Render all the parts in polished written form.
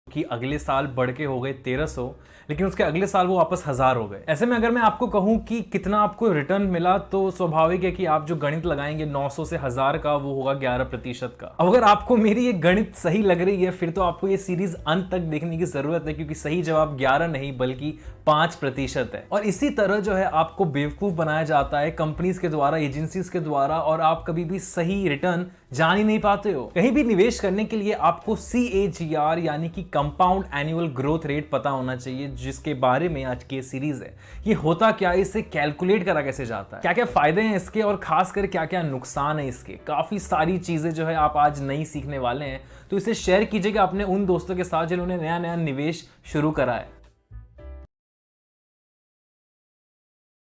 कि अगले साल बढ़ के हो गए 1300, लेकिन उसके अगले साल वो वापस 1000 हो गए। ऐसे में अगर मैं आपको कहूं कि कितना आपको रिटर्न मिला, तो स्वाभाविक है कि आप जो गणित लगाएंगे 900 से 1000 का, वो होगा 11% का। अब अगर आपको मेरी ये गणित सही लग रही है, फिर तो आपको ये सीरीज अंत तक देखने की जरूरत है, क्योंकि सही जवाब 11 नहीं बल्कि 5% है। और इसी तरह जो है आपको बेवकूफ बनाया जाता है कंपनीज के द्वारा, एजेंसीज के द्वारा, और आप कभी भी सही रिटर्न जान ही नहीं पाते हो। कहीं भी निवेश करने के लिए आपको CAGR यानी कि कंपाउंड एनुअल ग्रोथ रेट पता होना चाहिए, जिसके बारे में आज की सीरीज है। ये होता क्या है, इसे कैलकुलेट करा कैसे जाता है, क्या क्या फायदे हैं इसके, और खासकर क्या क्या नुकसान है इसके। काफी सारी चीजें जो है आप आज नई सीखने वाले हैं, तो इसे शेयर कीजिएगा अपने उन दोस्तों के साथ जिन्होंने नया नया निवेश शुरू करा है।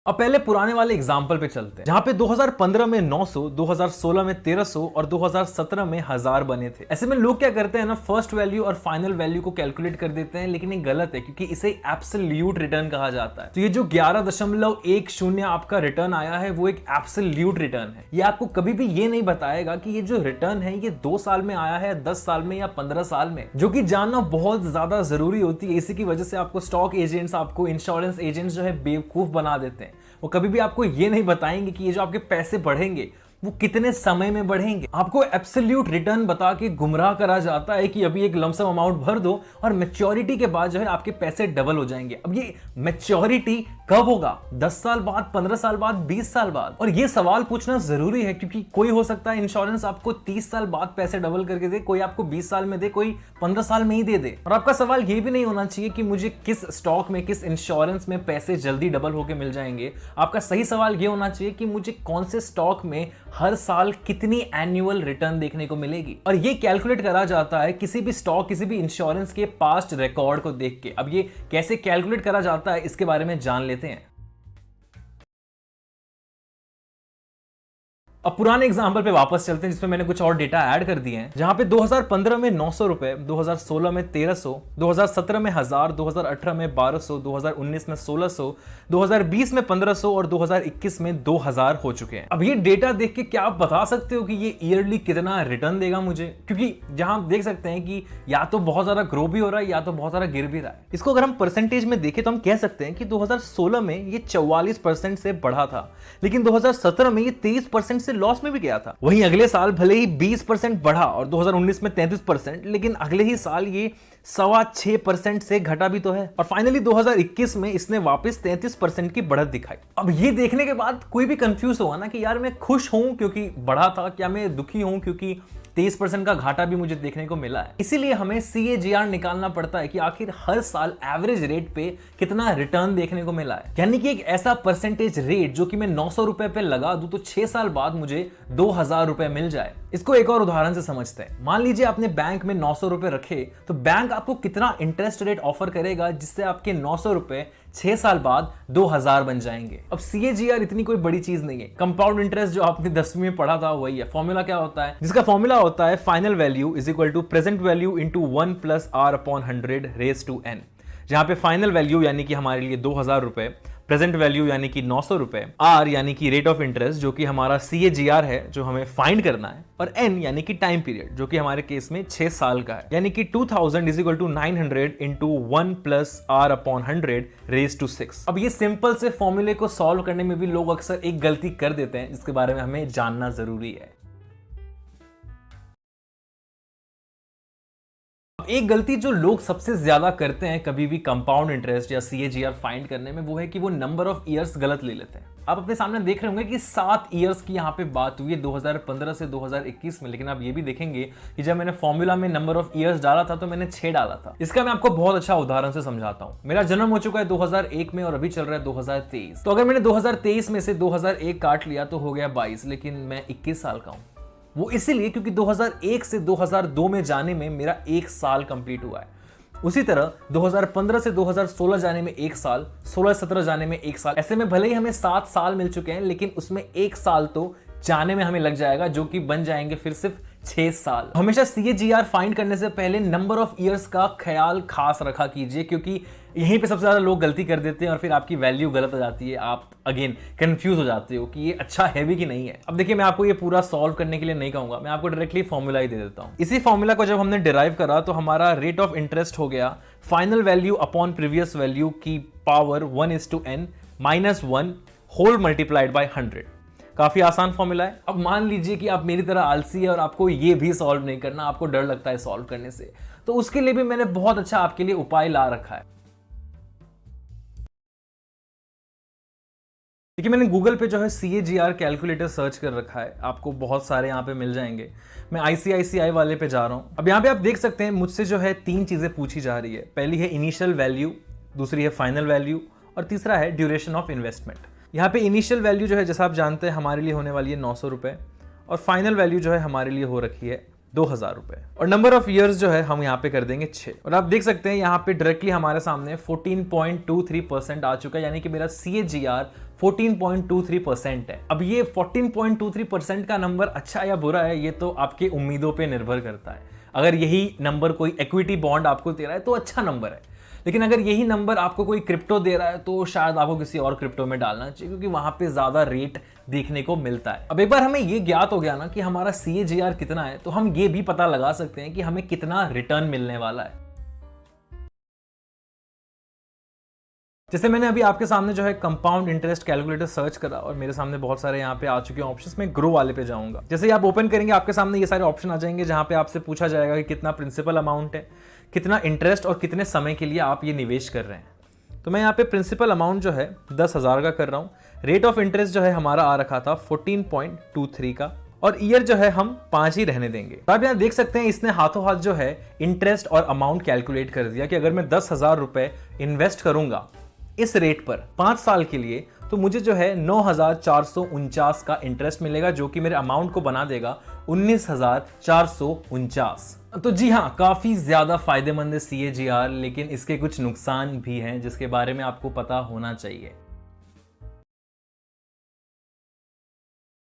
अब पहले पुराने वाले एग्जाम्पल पे चलते हैं, जहां पे 2015 में 900, 2016 में 1300 और 2017 में 1000 बने थे। ऐसे में लोग क्या करते हैं ना, फर्स्ट वैल्यू और फाइनल वैल्यू को कैलकुलेट कर देते हैं, लेकिन ये गलत है, क्योंकि इसे एब्सोल्यूट रिटर्न कहा जाता है। तो ये जो 11.10 आपका रिटर्न आया है, वो एक एब्सोल्यूट रिटर्न है। ये आपको कभी भी ये नहीं बताएगा कि ये जो रिटर्न है ये 2 साल में आया है, 10 साल में या 15 साल में, जो कि जानना बहुत ज्यादा जरूरी होती है। इसी की वजह से आपको स्टॉक एजेंट्स, आपको इंश्योरेंस एजेंट्स जो है बेवकूफ बना देते हैं। वो कभी भी आपको ये नहीं बताएंगे कि ये जो आपके पैसे बढ़ेंगे वो कितने समय में बढ़ेंगे। आपको एब्सोल्यूट रिटर्न बता के गुमराह करा जाता है कि अभी एक लमसम अमाउंट भर दो और मैच्योरिटी के बाद जो है आपके पैसे डबल हो जाएंगे। अब ये मैच्योरिटी कब होगा? 10 साल बाद, 15 साल बाद, 20 साल बाद? और ये सवाल पूछना जरूरी है, क्योंकि कोई हो सकता है इंश्योरेंस आपको 30 साल बाद पैसे डबल करके दे, कोई आपको 20 साल में दे, कोई 15 साल में ही दे दे। और आपका सवाल ये भी नहीं होना चाहिए कि मुझे किस स्टॉक में, किस इंश्योरेंस में पैसे जल्दी डबल होके मिल जाएंगे। आपका सही सवाल ये होना चाहिए कि मुझे कौन से स्टॉक में हर साल कितनी एनुअल रिटर्न देखने को मिलेगी। और ये कैलकुलेट करा जाता है किसी भी स्टॉक, किसी भी इंश्योरेंस के पास्ट रिकॉर्ड को देख के। अब ये कैसे कैलकुलेट करा जाता है, इसके बारे में जान लेते हैं। अब पुराने एग्जाम्पल पे वापस चलते हैं, जिसमें मैंने कुछ और डेटा ऐड कर दिए हैं, जहां पे 2015 में 900 रुपए, 2016 में 1300, 2017 में 1000, 2018 में 1200, 2019 में 1600, 2020 में 1500 और 2021 में 2000 हो चुके हैं। अब ये डेटा देख के क्या आप बता सकते हो कि ये ईयरली कितना रिटर्न देगा मुझे? क्योंकि जहां आप देख सकते हैं कि या तो बहुत ज्यादा ग्रो भी हो रहा है या तो बहुत ज्यादा गिर भी रहा है। इसको अगर हम परसेंटेज में देखें तो हम कह सकते हैं कि 2016 में ये 44% से बढ़ा था, लेकिन 2017 में ये 23% से लॉस में भी गया था। वहीं अगले साल भले ही 20% बढ़ा और 2019 में 33%, लेकिन अगले ही साल ये 6.25% से घटा भी तो है। और फाइनली 2021 में इसने वापस 33% की बढ़त दिखाई। अब ये देखने के बाद कोई भी कंफ्यूज होगा ना कि यार मैं खुश हूं क्योंकि बढ़ा था, क्या मैं दुखी हूं क्योंकि 23% का घाटा भी मुझे देखने को मिला है। इसीलिए हमें CAGR निकालना पड़ता है कि आखिर हर साल एवरेज रेट पे कितना रिटर्न देखने को मिला है। यानी कि एक ऐसा परसेंटेज रेट जो कि मैं 900 रुपए पे लगा दूं तो 6 साल बाद मुझे 2000 रुपए मिल जाए। इसको एक और उदाहरण से समझते हैं। मान लीजिए आपने बैंक में 900 रुपए रखे, तो बैंक आपको कितना इंटरेस्ट रेट ऑफर करेगा जिससे आपके 900 रुपए 6 साल बाद 2000 बन जाएंगे। अब CAGR इतनी कोई बड़ी चीज नहीं है। कंपाउंड इंटरेस्ट जो आपने 10वीं में पढ़ा था वही है। फॉर्मूला क्या होता है? जिसका फॉर्मूला होता है final value is equal to present value into 1 plus R upon 100 raise to n, जहां पे फाइनल वैल्यू यानी कि हमारे लिए 2000 रुपए, प्रेजेंट वैल्यू यानी कि 900 रुपए, R यानी कि रेट ऑफ इंटरेस्ट जो कि हमारा CAGR है जो हमें फाइंड करना है, और N यानी कि टाइम पीरियड जो कि हमारे केस में 6 साल का है, यानी कि 2000 is equal to 900 into 1 plus R upon 100 raise to 6। अब ये सिंपल से फॉर्मूले को सॉल्व करने में भी लोग अक्सर एक गलती कर देते हैं, जिसके बारे में हमें जानना जरूरी है। एक गलती जो लोग सबसे ज्यादा करते हैं कभी भी कंपाउंड इंटरेस्ट या CAGR फाइंड करने में, वो है कि वो नंबर ऑफ ईयर्स गलत ले लेते हैं। आप अपने सामने देख रहे होंगे कि 7 ईयर्स की यहाँ पे बात हुई है 2015 से 2021 में, लेकिन आप ये भी देखेंगे कि जब मैंने फॉर्मूला में नंबर ऑफ ईयर्स डाला था तो मैंने 6 डाला था। इसका मैं आपको बहुत अच्छा उदाहरण से समझाता हूँ। मेरा जन्म हो चुका है 2001 में और अभी चल रहा है 2023। तो अगर मैंने 2023 में से 2001 काट लिया तो हो गया 22, लेकिन मैं 21 साल का हूँ। वो इसीलिए क्योंकि 2001 से 2002 में जाने में मेरा 1 साल कंप्लीट हुआ है। उसी तरह 2015 से 2016 जाने में 1 साल, 16-17 जाने में 1 साल। ऐसे में भले ही हमें 7 साल मिल चुके हैं, लेकिन उसमें 1 साल तो जाने में हमें लग जाएगा, जो कि बन जाएंगे फिर सिर्फ 6 साल। हमेशा CAGR फाइंड करने से पहले नंबर ऑफ ईयर्स का ख्याल खास रखा कीजिए, क्योंकि यहीं पे सबसे ज्यादा लोग गलती कर देते हैं और फिर आपकी वैल्यू गलत हो जाती है। आप अगेन कंफ्यूज हो जाते हो कि ये अच्छा है भी कि नहीं है। अब देखिए, मैं आपको ये पूरा सॉल्व करने के लिए नहीं कहूंगा, मैं आपको डायरेक्टली फॉर्मूला ही दे देता हूं। इसी फॉर्मूला को जब हमने डिराइव करा तो हमारा रेट ऑफ इंटरेस्ट हो गया final value upon previous value की power 1:n -1 whole multiplied by 100। काफी आसान फॉर्मूला है। अब मान लीजिए कि आप मेरी तरह आलसी है और आपको ये भी सॉल्व नहीं करना, आपको डर लगता है सॉल्व करने से, तो उसके लिए भी मैंने बहुत अच्छा आपके लिए उपाय ला रखा है। देखिए, मैंने गूगल पे जो है CAGR कैलकुलेटर सर्च कर रखा है, आपको बहुत सारे यहाँ पे मिल जाएंगे। मैं ICICI वाले पे जा रहा हूँ। अब यहाँ पे आप देख सकते हैं मुझसे जो है 3 चीजें पूछी जा रही है। पहली है इनिशियल वैल्यू, दूसरी है फाइनल वैल्यू और तीसरा है ड्यूरेशन ऑफ इन्वेस्टमेंट। यहाँ पे इनिशियल वैल्यू जो है जैसा आप जानते हैं हमारे लिए होने वाली है 900 रुपये और फाइनल वैल्यू जो है हमारे लिए हो रखी है 2000 रुपये और नंबर ऑफ ईयर्स जो है हम यहाँ पे कर देंगे 6। और आप देख सकते हैं यहाँ पे डायरेक्टली हमारे सामने 14.23% आ चुका है, यानी कि मेरा CAGR 14.23% है। अब ये 14.23% का नंबर अच्छा या बुरा है, ये तो आपकी उम्मीदों पे निर्भर करता है। अगर यही नंबर कोई इक्विटी बॉन्ड आपको दे रहा है तो अच्छा नंबर है, लेकिन अगर यही नंबर आपको कोई क्रिप्टो दे रहा है तो शायद आपको किसी और क्रिप्टो में डालना चाहिए, क्योंकि वहां पे ज्यादा रेट देखने को मिलता है। अब एक बार हमें ये ज्ञात हो गया ना कि हमारा CAGR कितना है, तो हम ये भी पता लगा सकते हैं कि हमें कितना रिटर्न मिलने वाला है। जैसे मैंने अभी आपके सामने जो है कंपाउंड इंटरेस्ट कैलकुलेटर सर्च करा और मेरे सामने बहुत सारे यहाँ पे आ चुके हैं ऑप्शंस। मैं ग्रो वाले पे जाऊंगा। जैसे ही आप ओपन करेंगे आपके सामने ये सारे ऑप्शन आ जाएंगे, जहां पे आपसे पूछा जाएगा कि कितना प्रिंसिपल अमाउंट है, कितना इंटरेस्ट और कितने समय के लिए आप ये निवेश कर रहे हैं। तो मैं यहाँ पे प्रिंसिपल अमाउंट जो है 10,000 का कर रहा हूँ। रेट ऑफ इंटरेस्ट जो है हमारा आ रखा था 14.23 का और ईयर जो है हम 5 ही रहने देंगे। तो आप यहाँ देख सकते हैं इसने हाथों हाथ जो है इंटरेस्ट और अमाउंट कैलकुलेट कर दिया कि अगर मैं 10,000 रुपए इन्वेस्ट करूंगा इस रेट पर 5 साल के लिए, तो मुझे जो है 9,449 का इंटरेस्ट मिलेगा, जो कि मेरे अमाउंट को बना देगा 19,449। तो जी हाँ, काफी ज्यादा फायदेमंद है CAGR, लेकिन इसके कुछ नुकसान भी हैं जिसके बारे में आपको पता होना चाहिए।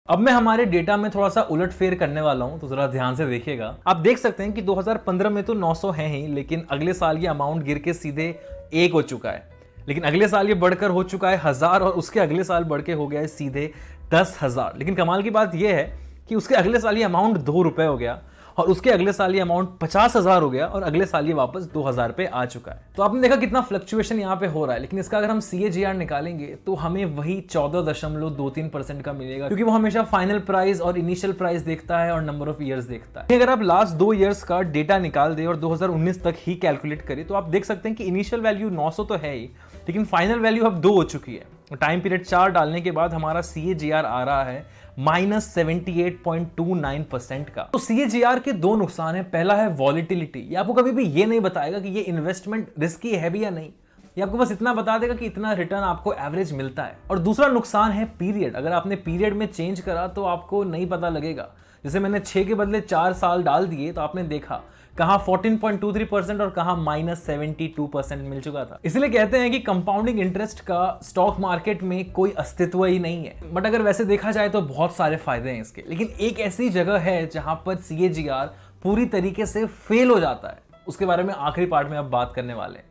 अब मैं हमारे डेटा में थोड़ा सा उलटफेर करने वाला हूं, तो जरा ध्यान से देखिएगा। आप देख सकते हैं कि 2015 में तो 900 है ही, लेकिन अगले साल ये अमाउंट गिर के सीधे 1 हो चुका है। लेकिन अगले साल ये बढ़कर हो चुका है 1000 और उसके अगले साल बढ़ के हो गया है सीधे 10,000। लेकिन कमाल की बात यह है कि उसके अगले साल ये अमाउंट 2 रुपए हो गया और उसके अगले साल ये अमाउंट 50,000 हो गया और अगले साल ये वापस 2,000 पे आ चुका है। तो आपने देखा कितना फ्लक्चुएशन यहाँ पे हो रहा है। लेकिन इसका अगर हम CAGR निकालेंगे तो हमें वही 14.23% का मिलेगा, क्योंकि वो हमेशा फाइनल प्राइस और इनिशियल प्राइस देखता है और नंबर ऑफ ईयर्स देखता है। अगर आप लास्ट 2 ईयर्स का डेटा निकाल दे और 2019 तक ही कैलकुलेट करें तो आप देख सकते हैं कि इनिशियल वैल्यू 900 तो है ही, लेकिन फाइनल वैल्यू अब 2 हो चुकी है। टाइम पीरियड 4 डालने के बाद हमारा CAGR आ रहा है -78.29% का। तो CAGR के 2 नुकसान है। पहला है वॉलिटिलिटी, ये आपको कभी भी ये नहीं बताएगा कि ये इन्वेस्टमेंट रिस्की है भी या नहीं, ये आपको बस इतना बता देगा कि इतना रिटर्न आपको एवरेज मिलता है। और दूसरा नुकसान है पीरियड, अगर आपने पीरियड में चेंज करा तो आपको नहीं पता लगेगा। जैसे मैंने 6 के बदले 4 साल डाल दिए तो आपने देखा कहां 14.23% और कहां -72% मिल चुका था। इसलिए कहते हैं कि कंपाउंडिंग इंटरेस्ट का स्टॉक मार्केट में कोई अस्तित्व ही नहीं है। बट अगर वैसे देखा जाए तो बहुत सारे फायदे हैं इसके। लेकिन एक ऐसी जगह है जहां पर CAGR पूरी तरीके से फेल हो जाता है, उसके बारे में आखिरी पार्ट में अब बात करने वाले हैं।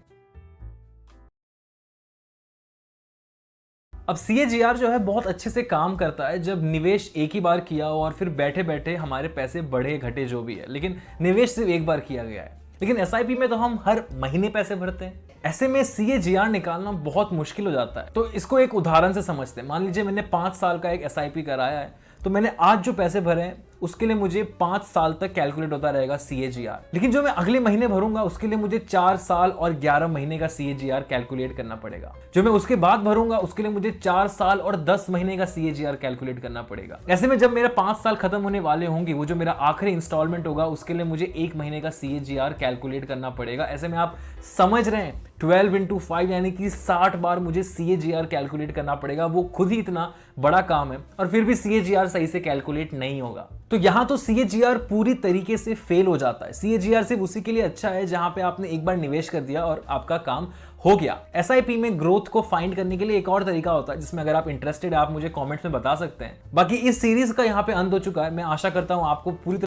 अब CAGR जो है बहुत अच्छे से काम करता है जब निवेश एक ही बार किया हो और फिर बैठे बैठे हमारे पैसे बढ़े घटे जो भी है, लेकिन निवेश सिर्फ एक बार किया गया है। लेकिन SIP में तो हम हर महीने पैसे भरते हैं, ऐसे में CAGR निकालना बहुत मुश्किल हो जाता है। तो इसको एक उदाहरण से समझते हैं। मान लीजिए मैंने 5 साल का एक SIP कराया है, तो मैंने आज जो पैसे भरे हैं उसके लिए मुझे 5 साल तक कैलकुलेट होता रहेगा CAGR। लेकिन जो मैं अगले महीने भरूंगा उसके लिए मुझे 4 साल और 11 महीने का CAGR कैलकुलेट करना पड़ेगा। जो मैं उसके बाद भरूंगा उसके लिए मुझे 4 साल और 10 महीने का CAGR कैलकुलेट करना पड़ेगा। ऐसे में जब मेरा 5 साल खत्म होने वाले होंगे, वो जो मेरा आखिरी इंस्टॉलमेंट होगा उसके लिए मुझे 1 महीने का CAGR कैलकुलेट करना पड़ेगा। ऐसे में आप समझ रहे हैं 12 × 5 यानी कि 60 बार मुझे CAGR कैलकुलेट करना पड़ेगा। वो खुद ही इतना बड़ा काम है और फिर भी CAGR सही से कैलकुलेट नहीं होगा। तो यहां तो CAGR पूरी तरीके से फेल हो जाता है। CAGR सिर्फ उसी के लिए अच्छा है जहां पे आपने एक बार निवेश कर दिया और आपका काम हो गया। SIP में ग्रोथ को फाइंड करने के लिए एक और तरीका होता है, जिसमें अगर आप इंटरेस्टेड है आप मुझे कमेंट्स में बता सकते हैं। बाकी इस सीरीज का यहां पे अंत हो चुका है। मैं आशा करता हूं आपको पूरी